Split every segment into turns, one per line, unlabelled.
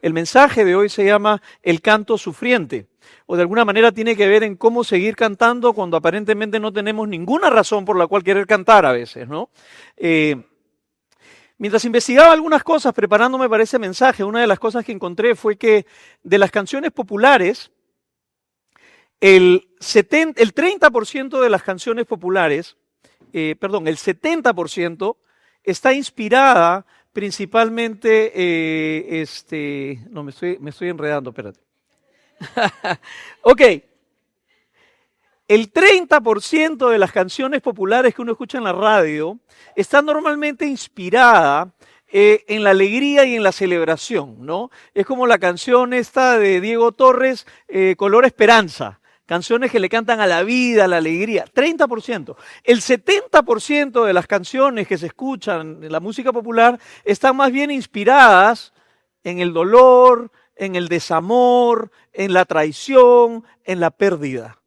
El mensaje de hoy se llama El canto sufriente, o de alguna manera tiene que ver en cómo seguir cantando cuando aparentemente no tenemos ninguna razón por la cual querer cantar a veces, ¿no? Mientras investigaba algunas cosas preparándome para ese mensaje, una de las cosas que encontré fue que de las canciones populares, el 30% de las canciones populares, el 70% está inspirada principalmente, no, me estoy enredando, espérate. Ok, el 30% de las canciones populares que uno escucha en la radio está normalmente inspirada en la alegría y en la celebración, ¿no? Es como la canción esta de Diego Torres, Color Esperanza. Canciones que le cantan a la vida, a la alegría. 30%. El 70% de las canciones que se escuchan en la música popular están más bien inspiradas en el dolor, en el desamor, en la traición, en la pérdida,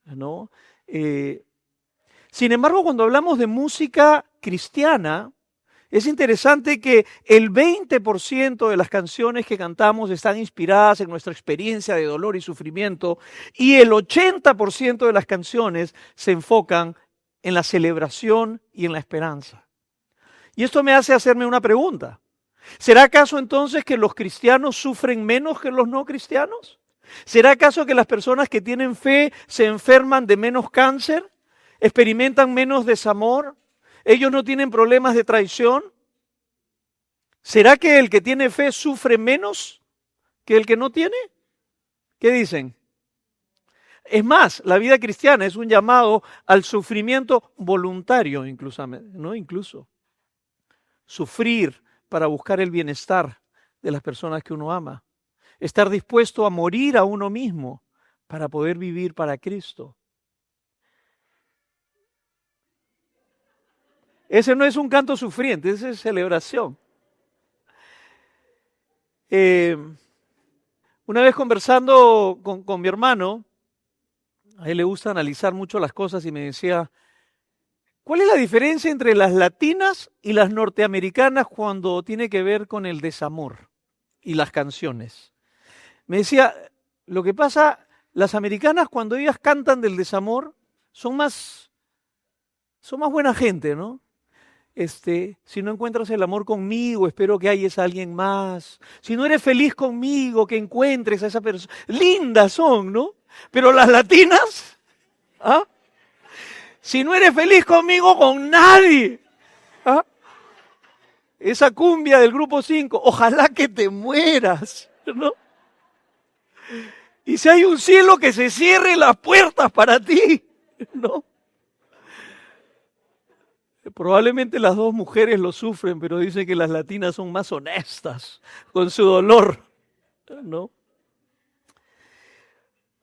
¿no? Sin embargo, cuando hablamos de música cristiana, es interesante que el 20% de las canciones que cantamos están inspiradas en nuestra experiencia de dolor y sufrimiento y el 80% de las canciones se enfocan en la celebración y en la esperanza. Y esto me hace hacerme una pregunta. ¿Será acaso entonces que los cristianos sufren menos que los no cristianos? ¿Será acaso que las personas que tienen fe se enferman de menos cáncer? ¿Experimentan menos desamor? ¿Ellos no tienen problemas de traición? ¿Será que el que tiene fe sufre menos que el que no tiene? ¿Qué dicen? Es más, la vida cristiana es un llamado al sufrimiento voluntario, incluso. Sufrir para buscar el bienestar de las personas que uno ama. Estar dispuesto a morir a uno mismo para poder vivir para Cristo. Ese no es un canto sufriente, ese es celebración. Una vez conversando con mi hermano, a él le gusta analizar mucho las cosas y me decía, ¿cuál es la diferencia entre las latinas y las norteamericanas cuando tiene que ver con el desamor y las canciones? Me decía, lo que pasa, las americanas cuando ellas cantan del desamor son más buena gente, ¿no? Si no encuentras el amor conmigo, espero que hayas a alguien más. Si no eres feliz conmigo, que encuentres a esa persona. Lindas son, ¿no? Pero las latinas, ¿ah? Si no eres feliz conmigo, con nadie. ¿Ah? Esa cumbia del grupo 5, ojalá que te mueras, ¿no? Y si hay un cielo que se cierre las puertas para ti, ¿no? Probablemente las dos mujeres lo sufren, pero dicen que las latinas son más honestas con su dolor, ¿no?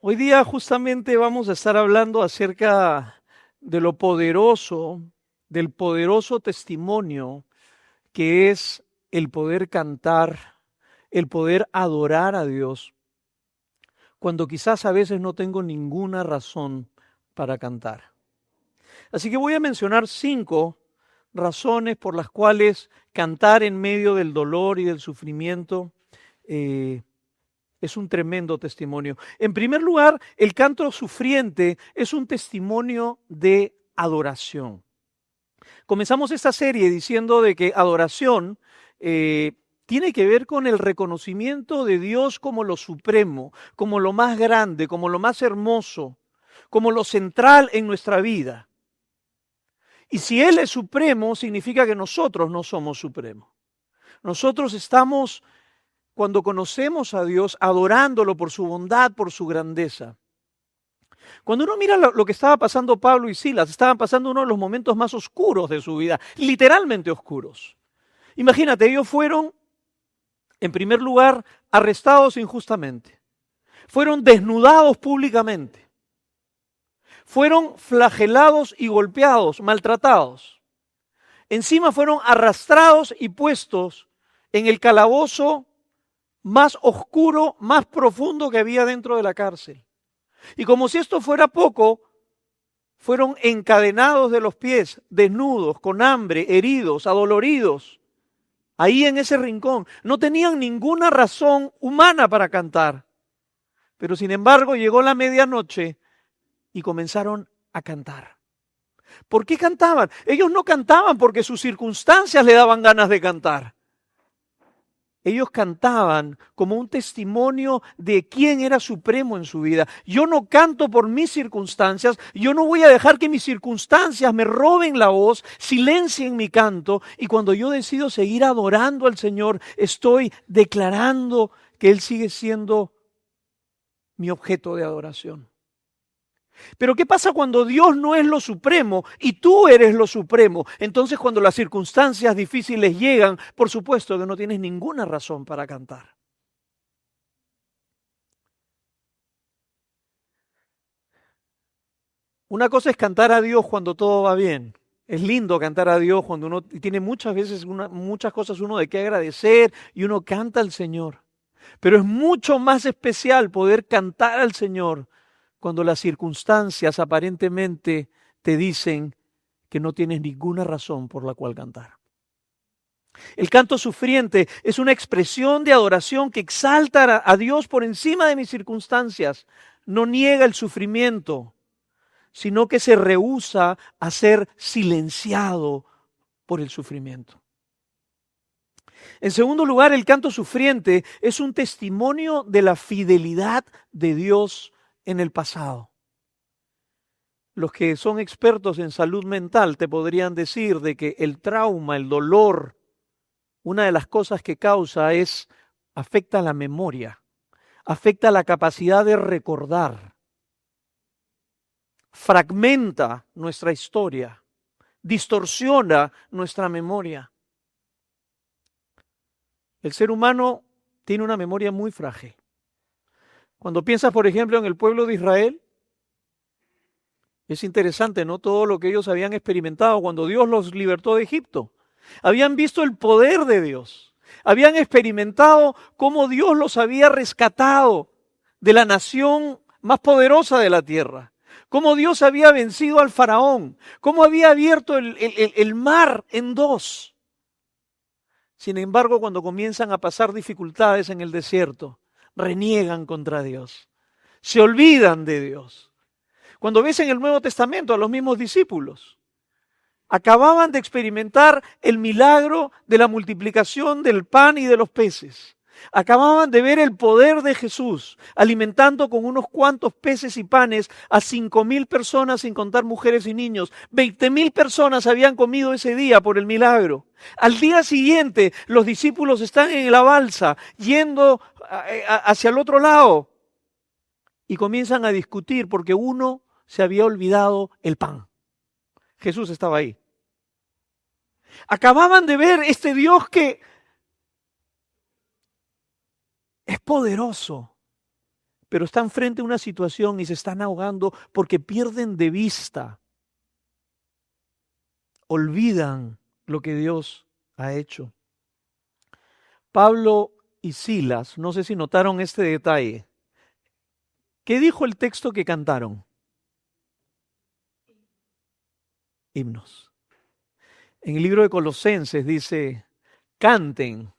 Hoy día justamente vamos a estar hablando acerca de lo poderoso, del poderoso testimonio que es el poder cantar, el poder adorar a Dios, cuando quizás a veces no tengo ninguna razón para cantar. Así que voy a mencionar 5 razones por las cuales cantar en medio del dolor y del sufrimiento es un tremendo testimonio. En primer lugar, el canto sufriente es un testimonio de adoración. Comenzamos esta serie diciendo de que adoración tiene que ver con el reconocimiento de Dios como lo supremo, como lo más grande, como lo más hermoso, como lo central en nuestra vida. Y si Él es supremo, significa que nosotros no somos supremos. Nosotros estamos, cuando conocemos a Dios, adorándolo por su bondad, por su grandeza. Cuando uno mira lo que estaba pasando Pablo y Silas, estaban pasando uno de los momentos más oscuros de su vida, literalmente oscuros. Imagínate, ellos fueron, en primer lugar, arrestados injustamente. Fueron desnudados públicamente. Fueron flagelados y golpeados, maltratados. Encima fueron arrastrados y puestos en el calabozo más oscuro, más profundo que había dentro de la cárcel. Y como si esto fuera poco, fueron encadenados de los pies, desnudos, con hambre, heridos, adoloridos, ahí en ese rincón. No tenían ninguna razón humana para cantar. Pero sin embargo llegó la medianoche y comenzaron a cantar. ¿Por qué cantaban? Ellos no cantaban porque sus circunstancias le daban ganas de cantar. Ellos cantaban como un testimonio de quién era supremo en su vida. Yo no canto por mis circunstancias, yo no voy a dejar que mis circunstancias me roben la voz, silencien mi canto, y cuando yo decido seguir adorando al Señor, estoy declarando que Él sigue siendo mi objeto de adoración. Pero ¿qué pasa cuando Dios no es lo supremo y tú eres lo supremo? Entonces cuando las circunstancias difíciles llegan, por supuesto que no tienes ninguna razón para cantar. Una cosa es cantar a Dios cuando todo va bien. Es lindo cantar a Dios cuando uno tiene muchas veces muchas cosas uno de qué agradecer y uno canta al Señor. Pero es mucho más especial poder cantar al Señor cuando las circunstancias aparentemente te dicen que no tienes ninguna razón por la cual cantar. El canto sufriente es una expresión de adoración que exalta a Dios por encima de mis circunstancias. No niega el sufrimiento, sino que se rehúsa a ser silenciado por el sufrimiento. En segundo lugar, el canto sufriente es un testimonio de la fidelidad de Dios en el pasado. Los que son expertos en salud mental te podrían decir de que el trauma, el dolor, una de las cosas que causa afecta la memoria, afecta la capacidad de recordar, fragmenta nuestra historia, distorsiona nuestra memoria. El ser humano tiene una memoria muy frágil. Cuando piensas, por ejemplo, en el pueblo de Israel, es interesante, ¿no? Todo lo que ellos habían experimentado cuando Dios los libertó de Egipto. Habían visto el poder de Dios. Habían experimentado cómo Dios los había rescatado de la nación más poderosa de la tierra. Cómo Dios había vencido al faraón. Cómo había abierto el mar en dos. Sin embargo, cuando comienzan a pasar dificultades en el desierto, reniegan contra Dios, se olvidan de Dios. Cuando ves en el Nuevo Testamento a los mismos discípulos, acababan de experimentar el milagro de la multiplicación del pan y de los peces. Acababan de ver el poder de Jesús alimentando con unos cuantos peces y panes a 5,000 personas, sin contar mujeres y niños. 20,000 personas habían comido ese día por el milagro. Al día siguiente, los discípulos están en la balsa yendo hacia el otro lado y comienzan a discutir porque uno se había olvidado el pan. Jesús estaba ahí. Acababan de ver este Dios que es poderoso, pero están frente a una situación y se están ahogando porque pierden de vista, olvidan lo que Dios ha hecho. Pablo y Silas, no sé si notaron este detalle. ¿Qué dijo el texto que cantaron? Himnos. En el libro de Colosenses dice, canten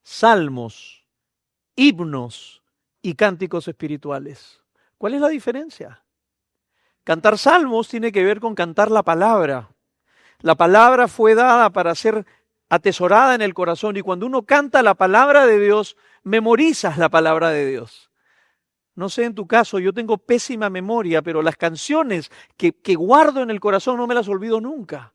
salmos, himnos y cánticos espirituales. ¿Cuál es la diferencia? Cantar salmos tiene que ver con cantar la palabra. La palabra fue dada para ser atesorada en el corazón y cuando uno canta la palabra de Dios, memorizas la palabra de Dios. No sé en tu caso, yo tengo pésima memoria, pero las canciones que guardo en el corazón no me las olvido nunca.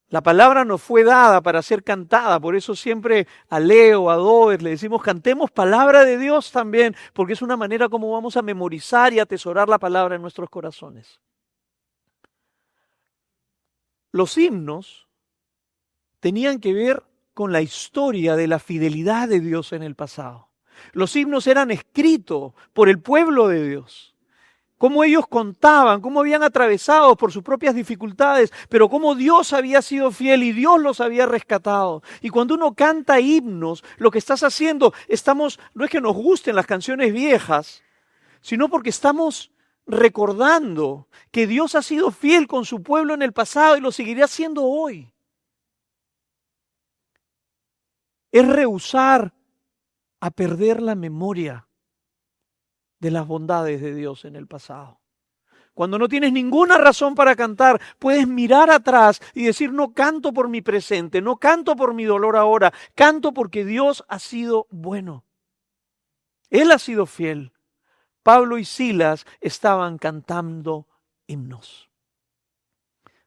La palabra nos fue dada para ser cantada, por eso siempre a Leo, a Dover, le decimos cantemos palabra de Dios también, porque es una manera como vamos a memorizar y atesorar la palabra en nuestros corazones. Los himnos tenían que ver con la historia de la fidelidad de Dios en el pasado. Los himnos eran escritos por el pueblo de Dios. Cómo ellos contaban, cómo habían atravesado por sus propias dificultades, pero cómo Dios había sido fiel y Dios los había rescatado. Y cuando uno canta himnos, lo que estás haciendo, no es que nos gusten las canciones viejas, sino porque estamos recordando que Dios ha sido fiel con su pueblo en el pasado y lo seguirá haciendo hoy. es rehusar a perder la memoria de las bondades de Dios en el pasado. Cuando no tienes ninguna razón para cantar, puedes mirar atrás y decir, no canto por mi presente, no canto por mi dolor ahora, canto porque Dios ha sido bueno. Él ha sido fiel. Pablo y Silas estaban cantando himnos.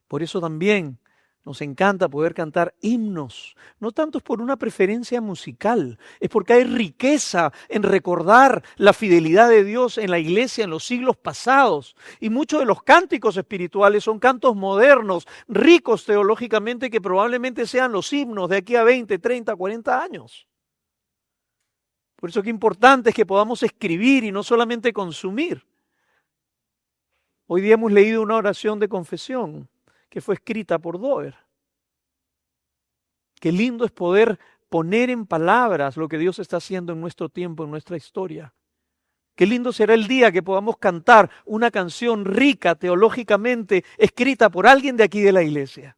Por eso también nos encanta poder cantar himnos. No tanto es por una preferencia musical, es porque hay riqueza en recordar la fidelidad de Dios en la iglesia en los siglos pasados. Y muchos de los cánticos espirituales son cantos modernos, ricos teológicamente, que probablemente sean los himnos de aquí a 20, 30, 40 años. Por eso qué importante es que podamos escribir y no solamente consumir. Hoy día hemos leído una oración de confesión que fue escrita por Doer. Qué lindo es poder poner en palabras lo que Dios está haciendo en nuestro tiempo, en nuestra historia. Qué lindo será el día que podamos cantar una canción rica teológicamente, escrita por alguien de aquí de la iglesia.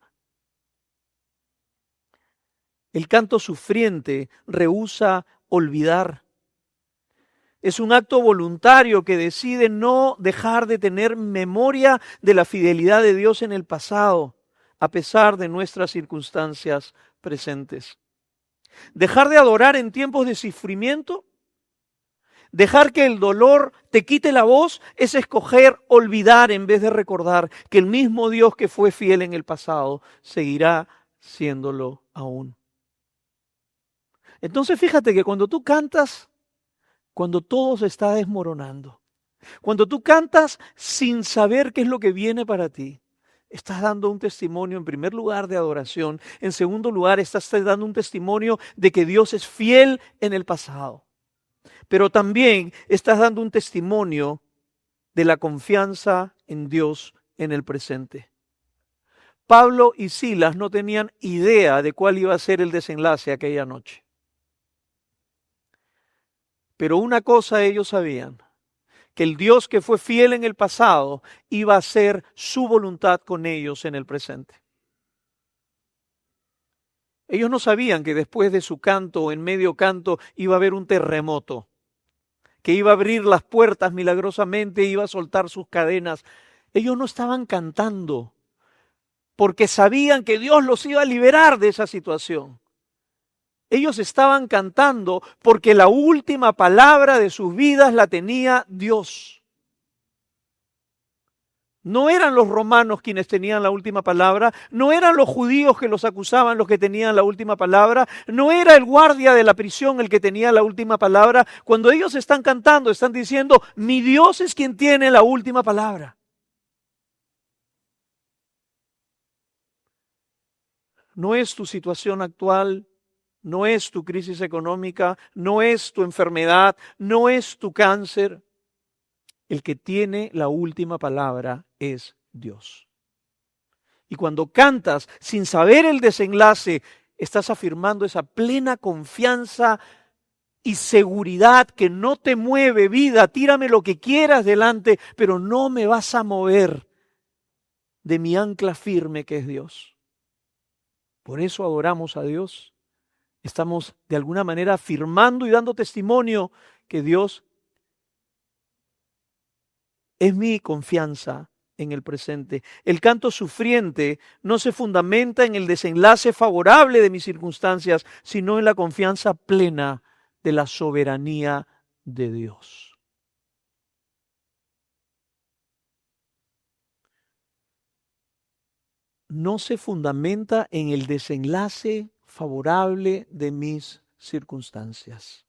El canto sufriente rehúsa olvidar. Es un acto voluntario que decide no dejar de tener memoria de la fidelidad de Dios en el pasado, a pesar de nuestras circunstancias presentes. Dejar de adorar en tiempos de sufrimiento, dejar que el dolor te quite la voz, es escoger olvidar en vez de recordar que el mismo Dios que fue fiel en el pasado seguirá siéndolo aún. Entonces fíjate que cuando tú cantas, cuando todo se está desmoronando, cuando tú cantas sin saber qué es lo que viene para ti, estás dando un testimonio en primer lugar de adoración, en segundo lugar estás dando un testimonio de que Dios es fiel en el pasado, pero también estás dando un testimonio de la confianza en Dios en el presente. Pablo y Silas no tenían idea de cuál iba a ser el desenlace aquella noche. Pero una cosa ellos sabían, que el Dios que fue fiel en el pasado iba a hacer su voluntad con ellos en el presente. Ellos no sabían que después de su canto o en medio canto iba a haber un terremoto, que iba a abrir las puertas milagrosamente, iba a soltar sus cadenas. Ellos no estaban cantando porque sabían que Dios los iba a liberar de esa situación. Ellos estaban cantando porque la última palabra de sus vidas la tenía Dios. No eran los romanos quienes tenían la última palabra, no eran los judíos que los acusaban los que tenían la última palabra, no era el guardia de la prisión el que tenía la última palabra. Cuando ellos están cantando, están diciendo, mi Dios es quien tiene la última palabra. No es tu situación actual, no es tu crisis económica, no es tu enfermedad, no es tu cáncer. El que tiene la última palabra es Dios. Y cuando cantas sin saber el desenlace, estás afirmando esa plena confianza y seguridad que no te mueve. Vida, tírame lo que quieras delante, pero no me vas a mover de mi ancla firme que es Dios. Por eso adoramos a Dios. Estamos de alguna manera afirmando y dando testimonio que Dios es mi confianza en el presente. El canto sufriente no se fundamenta en el desenlace favorable de mis circunstancias, sino en la confianza plena de la soberanía de Dios. No se fundamenta en el desenlace favorable de mis circunstancias.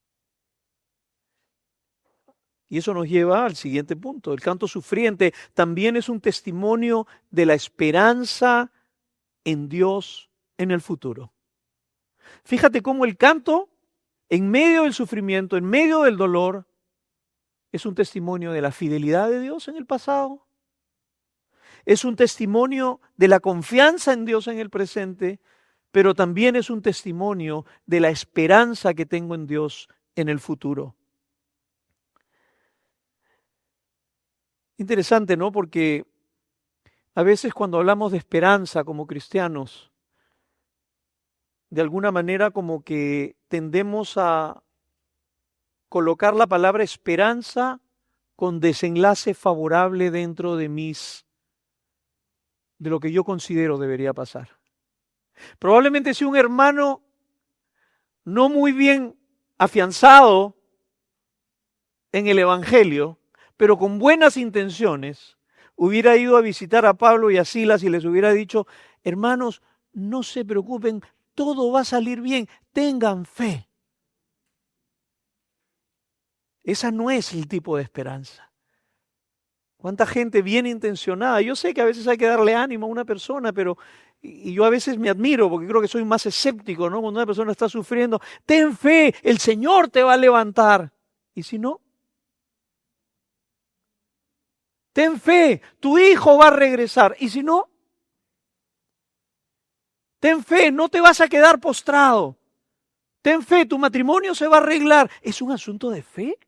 Y eso nos lleva al siguiente punto. El canto sufriente también es un testimonio de la esperanza en Dios en el futuro. Fíjate cómo el canto, en medio del sufrimiento, en medio del dolor, es un testimonio de la fidelidad de Dios en el pasado. Es un testimonio de la confianza en Dios en el presente, pero también es un testimonio de la esperanza que tengo en Dios en el futuro. Interesante, ¿no? Porque a veces cuando hablamos de esperanza como cristianos, de alguna manera como que tendemos a colocar la palabra esperanza con desenlace favorable dentro de lo que yo considero debería pasar. Probablemente si un hermano no muy bien afianzado en el Evangelio, pero con buenas intenciones, hubiera ido a visitar a Pablo y a Silas y les hubiera dicho, hermanos, no se preocupen, todo va a salir bien, tengan fe. Esa no es el tipo de esperanza. ¿Cuánta gente bien intencionada? Yo sé que a veces hay que darle ánimo a una persona, pero y yo a veces me admiro porque creo que soy más escéptico, ¿no? Cuando una persona está sufriendo, ten fe, el Señor te va a levantar. ¿Y si no? Ten fe, tu hijo va a regresar. ¿Y si no? Ten fe, no te vas a quedar postrado. Ten fe, tu matrimonio se va a arreglar. ¿Es un asunto de fe?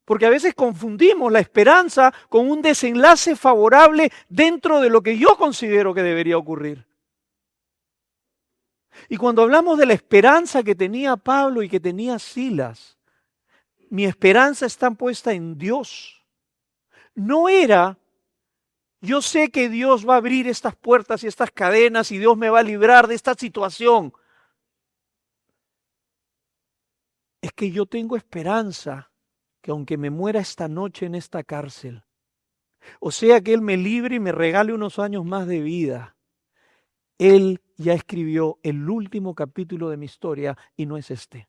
Porque a veces confundimos la esperanza con un desenlace favorable dentro de lo que yo considero que debería ocurrir. Y cuando hablamos de la esperanza que tenía Pablo y que tenía Silas, mi esperanza está puesta en Dios. No era, yo sé que Dios va a abrir estas puertas y estas cadenas y Dios me va a librar de esta situación. Es que yo tengo esperanza que aunque me muera esta noche en esta cárcel, o sea que Él me libre y me regale unos años más de vida, Él ya escribió el último capítulo de mi historia y no es este.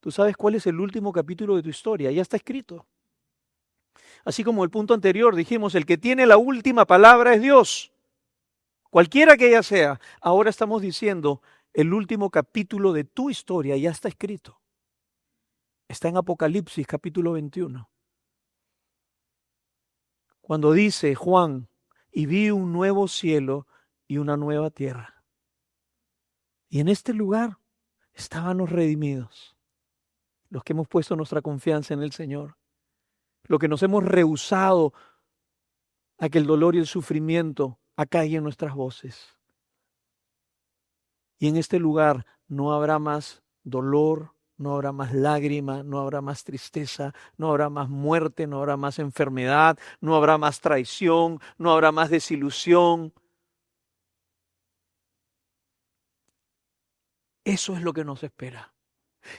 ¿Tú sabes cuál es el último capítulo de tu historia? Ya está escrito. Así como el punto anterior dijimos, el que tiene la última palabra es Dios, cualquiera que ella sea. Ahora estamos diciendo, el último capítulo de tu historia ya está escrito. Está en Apocalipsis capítulo 21. Cuando dice Juan, y vi un nuevo cielo y una nueva tierra. Y en este lugar estaban los redimidos, los que hemos puesto nuestra confianza en el Señor, los que nos hemos rehusado a que el dolor y el sufrimiento acallen en nuestras voces. Y en este lugar no habrá más dolor, no habrá más lágrima, no habrá más tristeza, no habrá más muerte, no habrá más enfermedad, no habrá más traición, no habrá más desilusión. Eso es lo que nos espera.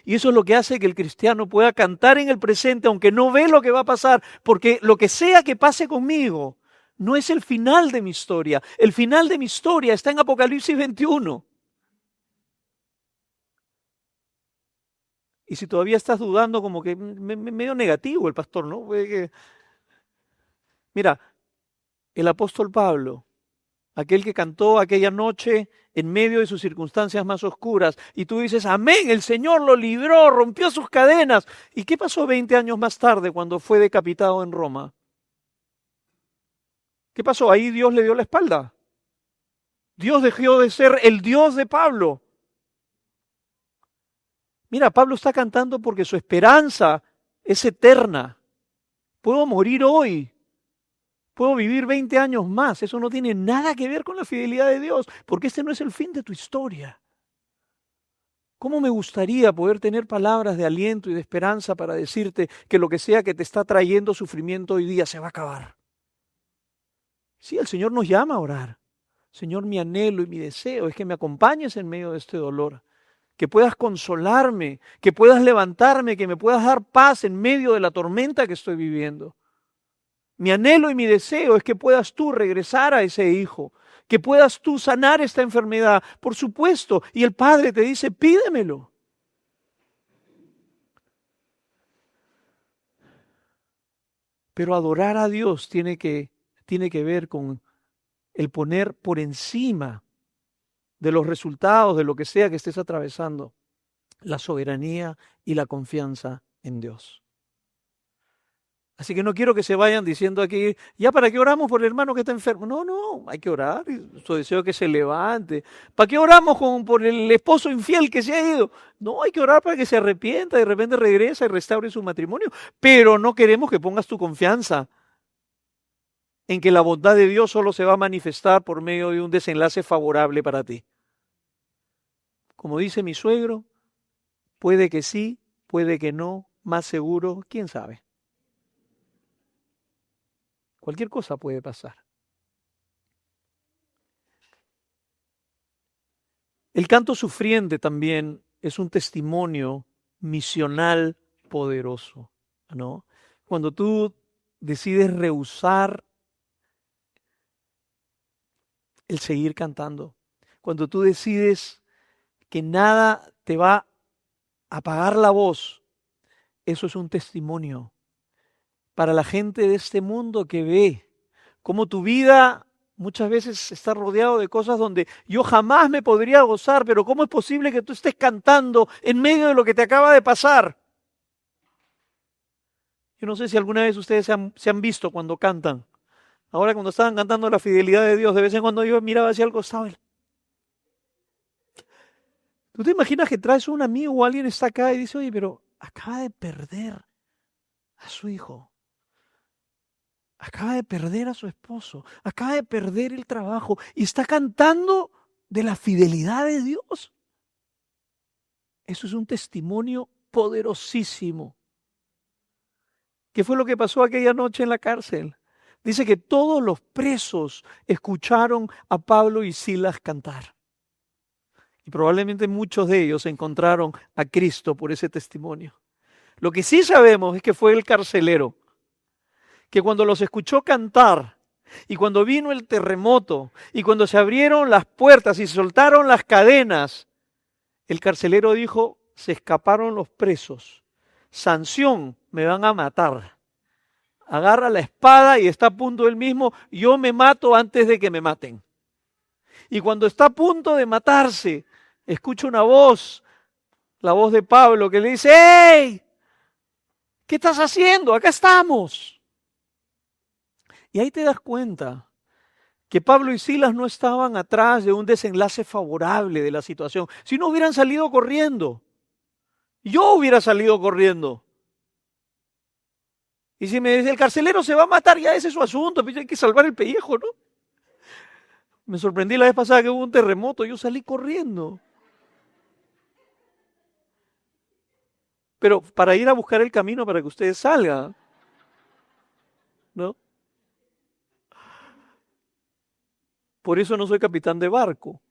Y eso es lo que hace que el cristiano pueda cantar en el presente, aunque no ve lo que va a pasar, porque lo que sea que pase conmigo no es el final de mi historia. El final de mi historia está en Apocalipsis 21. Y si todavía estás dudando, como que medio negativo el pastor, ¿no? Mira, el apóstol Pablo, aquel que cantó aquella noche en medio de sus circunstancias más oscuras, y tú dices, amén, el Señor lo libró, rompió sus cadenas. ¿Y qué pasó 20 años más tarde cuando fue decapitado en Roma? ¿Qué pasó? Ahí Dios le dio la espalda. Dios dejó de ser el Dios de Pablo. Mira, Pablo está cantando porque su esperanza es eterna. Puedo morir hoy. Puedo vivir 20 años más. Eso no tiene nada que ver con la fidelidad de Dios, porque este no es el fin de tu historia. ¿Cómo me gustaría poder tener palabras de aliento y de esperanza para decirte que lo que sea que te está trayendo sufrimiento hoy día se va a acabar? Sí, el Señor nos llama a orar. Señor, mi anhelo y mi deseo es que me acompañes en medio de este dolor, que puedas consolarme, que puedas levantarme, que me puedas dar paz en medio de la tormenta que estoy viviendo. Mi anhelo y mi deseo es que puedas tú regresar a ese hijo, que puedas tú sanar esta enfermedad, por supuesto. Y el Padre te dice, pídemelo. Pero adorar a Dios tiene que ver con el poner por encima de los resultados, de lo que sea que estés atravesando, la soberanía y la confianza en Dios. Así que no quiero que se vayan diciendo aquí, ya para qué oramos por el hermano que está enfermo. No, hay que orar, su deseo es que se levante. ¿Para qué oramos por el esposo infiel que se ha ido? No, hay que orar para que se arrepienta, de repente regresa y restaure su matrimonio. Pero no queremos que pongas tu confianza en que la bondad de Dios solo se va a manifestar por medio de un desenlace favorable para ti. Como dice mi suegro, puede que sí, puede que no, más seguro, quién sabe. Cualquier cosa puede pasar. El canto sufriente también es un testimonio misional poderoso, ¿no? Cuando tú decides rehusar el seguir cantando, cuando tú decides que nada te va a apagar la voz, eso es un testimonio para la gente de este mundo que ve cómo tu vida muchas veces está rodeado de cosas donde yo jamás me podría gozar, pero ¿cómo es posible que tú estés cantando en medio de lo que te acaba de pasar? Yo no sé si alguna vez ustedes se han visto cuando cantan. Ahora cuando estaban cantando la fidelidad de Dios, de vez en cuando yo miraba hacia el costado. ¿Tú te imaginas que traes un amigo o alguien está acá y dice, oye, pero acaba de perder a su hijo? Acaba de perder a su esposo, acaba de perder el trabajo y está cantando de la fidelidad de Dios. Eso es un testimonio poderosísimo. ¿Qué fue lo que pasó aquella noche en la cárcel? Dice que todos los presos escucharon a Pablo y Silas cantar. Y probablemente muchos de ellos encontraron a Cristo por ese testimonio. Lo que sí sabemos es que fue el carcelero que cuando los escuchó cantar y cuando vino el terremoto y cuando se abrieron las puertas y se soltaron las cadenas, el carcelero dijo, se escaparon los presos, sanción, me van a matar. Agarra la espada y está a punto él mismo, yo me mato antes de que me maten. Y cuando está a punto de matarse, escucha una voz, la voz de Pablo, que le dice, ¡hey! ¿Qué estás haciendo? Acá estamos. Y ahí te das cuenta que Pablo y Silas no estaban atrás de un desenlace favorable de la situación. Si no hubieran salido corriendo, yo hubiera salido corriendo. Y si me dice, el carcelero se va a matar, ya ese es su asunto, pues hay que salvar el pellejo, ¿no? Me sorprendí la vez pasada que hubo un terremoto, yo salí corriendo. Pero para ir a buscar el camino para que ustedes salgan, ¿no? Por eso no soy capitán de barco,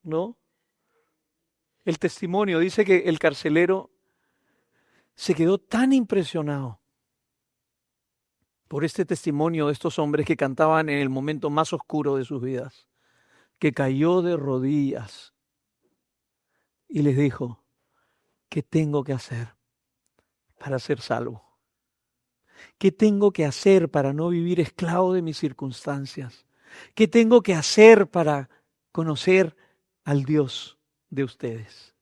¿no? El testimonio dice que el carcelero se quedó tan impresionado por este testimonio de estos hombres que cantaban en el momento más oscuro de sus vidas, que cayó de rodillas y les dijo, ¿qué tengo que hacer para ser salvo? ¿Qué tengo que hacer para no vivir esclavo de mis circunstancias? ¿Qué tengo que hacer para conocer al Dios de ustedes?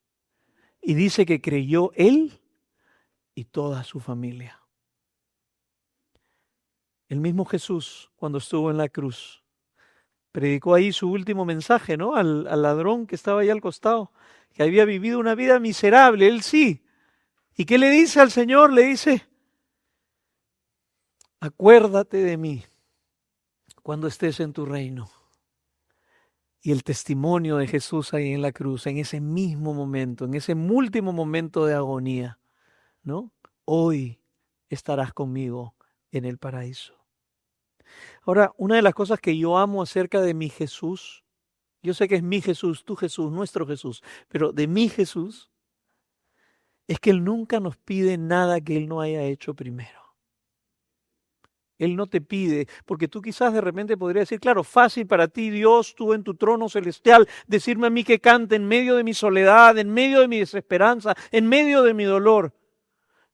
Y dice que creyó él y toda su familia. El mismo Jesús, cuando estuvo en la cruz, predicó ahí su último mensaje, ¿no? Al ladrón que estaba ahí al costado, que había vivido una vida miserable, él sí. ¿Y qué le dice al Señor? Le dice, acuérdate de mí cuando estés en tu reino. Y el testimonio de Jesús ahí en la cruz, en ese mismo momento, en ese último momento de agonía, ¿no? Hoy estarás conmigo en el paraíso. Ahora, una de las cosas que yo amo acerca de mi Jesús, yo sé que es mi Jesús, tu Jesús, nuestro Jesús, pero de mi Jesús, es que Él nunca nos pide nada que Él no haya hecho primero. Él no te pide, porque tú quizás de repente podrías decir, claro, fácil para ti, Dios, tú en tu trono celestial, decirme a mí que cante en medio de mi soledad, en medio de mi desesperanza, en medio de mi dolor.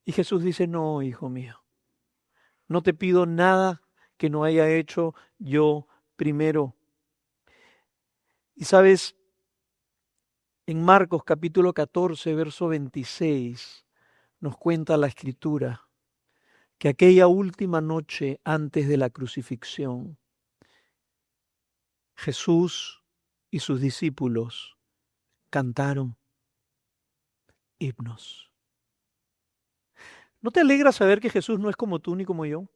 Y Jesús dice, no, hijo mío, no te pido nada que no haya hecho yo primero. Y sabes, en Marcos capítulo 14, verso 26, nos cuenta la Escritura que aquella última noche antes de la crucifixión, Jesús y sus discípulos cantaron himnos. ¿No te alegra saber que Jesús no es como tú ni como yo?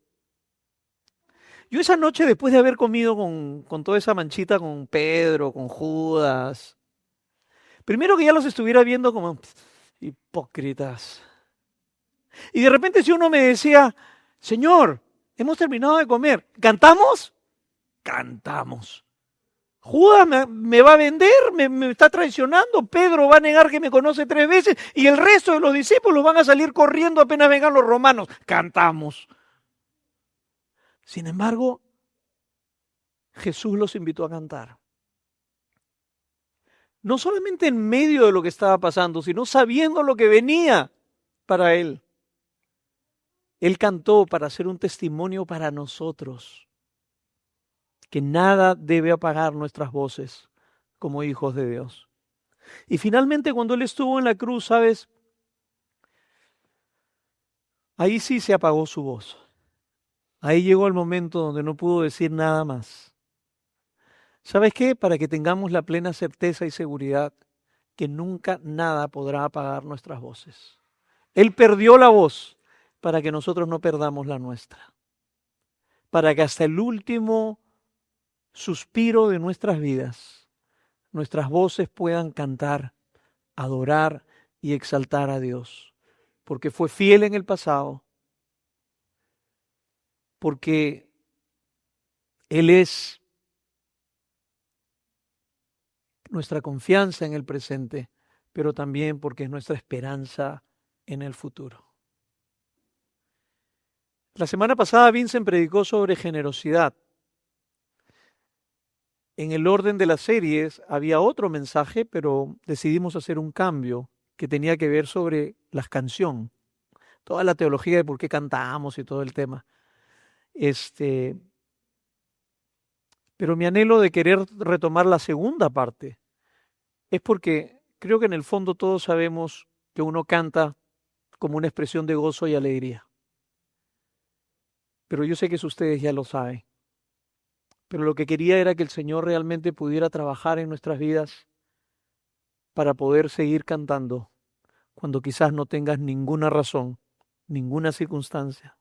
Yo esa noche, después de haber comido con toda esa manchita con Pedro, con Judas, primero que ya los estuviera viendo como hipócritas. Y de repente si uno me decía, Señor, hemos terminado de comer, ¿cantamos? Cantamos. Judas me va a vender, me está traicionando, Pedro va a negar que me conoce 3 veces y el resto de los discípulos van a salir corriendo apenas vengan los romanos. Cantamos. Sin embargo, Jesús los invitó a cantar. No solamente en medio de lo que estaba pasando, sino sabiendo lo que venía para él. Él cantó para hacer un testimonio para nosotros, que nada debe apagar nuestras voces como hijos de Dios. Y finalmente cuando Él estuvo en la cruz, ¿sabes? Ahí sí se apagó su voz. Ahí llegó el momento donde no pudo decir nada más. ¿Sabes qué? Para que tengamos la plena certeza y seguridad que nunca nada podrá apagar nuestras voces. Él perdió la voz para que nosotros no perdamos la nuestra. Para que hasta el último suspiro de nuestras vidas, nuestras voces puedan cantar, adorar y exaltar a Dios. Porque fue fiel en el pasado. Porque Él es nuestra confianza en el presente, pero también porque es nuestra esperanza en el futuro. La semana pasada Vincent predicó sobre generosidad. En el orden de las series había otro mensaje, pero decidimos hacer un cambio que tenía que ver sobre las canciones, toda la teología de por qué cantamos y todo el tema. Pero mi anhelo de querer retomar la segunda parte es porque creo que en el fondo todos sabemos que uno canta como una expresión de gozo y alegría. Pero yo sé que ustedes ya lo saben. Pero lo que quería era que el Señor realmente pudiera trabajar en nuestras vidas para poder seguir cantando cuando quizás no tengas ninguna razón, ninguna circunstancia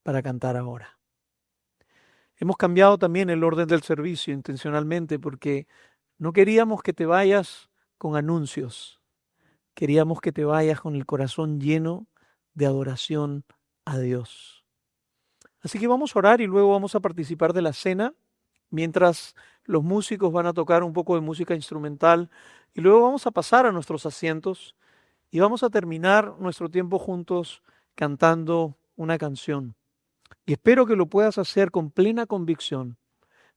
para cantar ahora. Hemos cambiado también el orden del servicio intencionalmente porque no queríamos que te vayas con anuncios. Queríamos que te vayas con el corazón lleno de adoración a Dios. Así que vamos a orar y luego vamos a participar de la cena, mientras los músicos van a tocar un poco de música instrumental y luego vamos a pasar a nuestros asientos y vamos a terminar nuestro tiempo juntos cantando una canción. Y espero que lo puedas hacer con plena convicción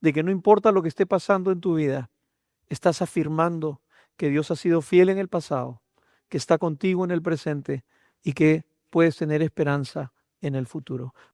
de que no importa lo que esté pasando en tu vida, estás afirmando que Dios ha sido fiel en el pasado, que está contigo en el presente y que puedes tener esperanza en el futuro.